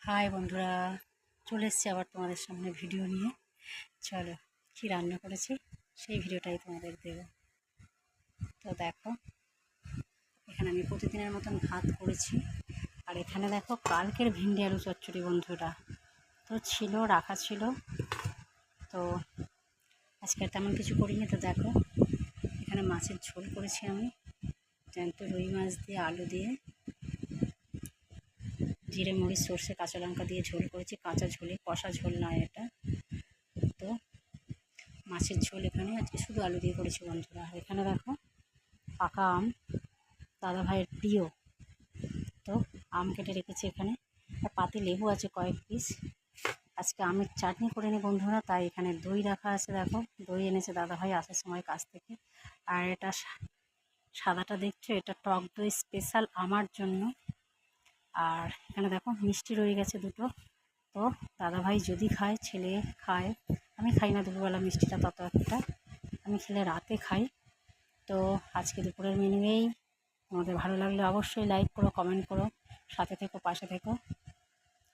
High বন্ধুরা, চলে এসেছি আবার তোমাদের সামনে ভিডিও নিয়ে। চলো কি রান্না করেছি সেই ভিডিওটাই তোমাদের দেব। তো দেখো, এখানে আমি প্রতিদিনের মতন ভাত করেছি। আর এখানে দেখো কালকের ভিন্ডি আলু চচ্চড়ি বন্ধুরা তো ছিল, রাখা ছিল। তো আজকে তেমন কিছু করিনি। তো দেখো, এখানে মাছের ঝোল করেছি আমি, জ্যান্ত রুই মাছ দিয়ে আলু দিয়ে জিরে মরিচ সর্ষে কাঁচা লঙ্কা দিয়ে ঝোল করেছি। কাঁচা ঝোলে, কষা ঝোল নয় এটা। তো মাছের ঝোল এখানে আজকে শুধু আলু দিয়ে করেছি বন্ধুরা। আর এখানে দেখো পাকা আম, দাদা ভাইয়ের প্রিয়। তো আম কেটে রেখেছি এখানে, আর পাতি লেবু আছে কয়েক পিস। আজকে আমের চাটনি করে নি বন্ধুরা, তাই এখানে দই রাখা আছে। দেখো, দই এনেছে দাদা ভাই আসার সময় কাছ থেকে। আর এটা সাদাটা দেখছো, এটা টক দই স্পেশাল আমার জন্য। আর এখানে দেখো মিষ্টি রয়ে গেছে দুটো। তো দাদাভাই যদি খায়, ছেলে খায়, আমি খাই না দুপুরবেলা মিষ্টিটা তত একটা, আমি খেলে রাতে খাই। তো আজকে দুপুরের মেনু এই। তোমাদের ভালো লাগলে অবশ্যই লাইক করো, কমেন্ট করো, সাথে থেকো, পাশে থেকো।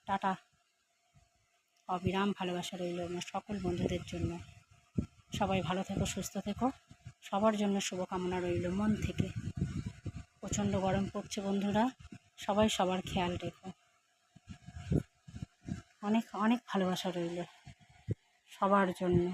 টাটা। অবিরাম ভালোবাসা রইল আমার সকল বন্ধুদের জন্য। সবাই ভালো থেকো, সুস্থ থেকো, সবার জন্য শুভকামনা রইল মন থেকে। প্রচণ্ড গরম পড়ছে বন্ধুরা, সবাই সবার খেয়াল রেখো। অনেক অনেক ভালোবাসা রইল সবার জন্য।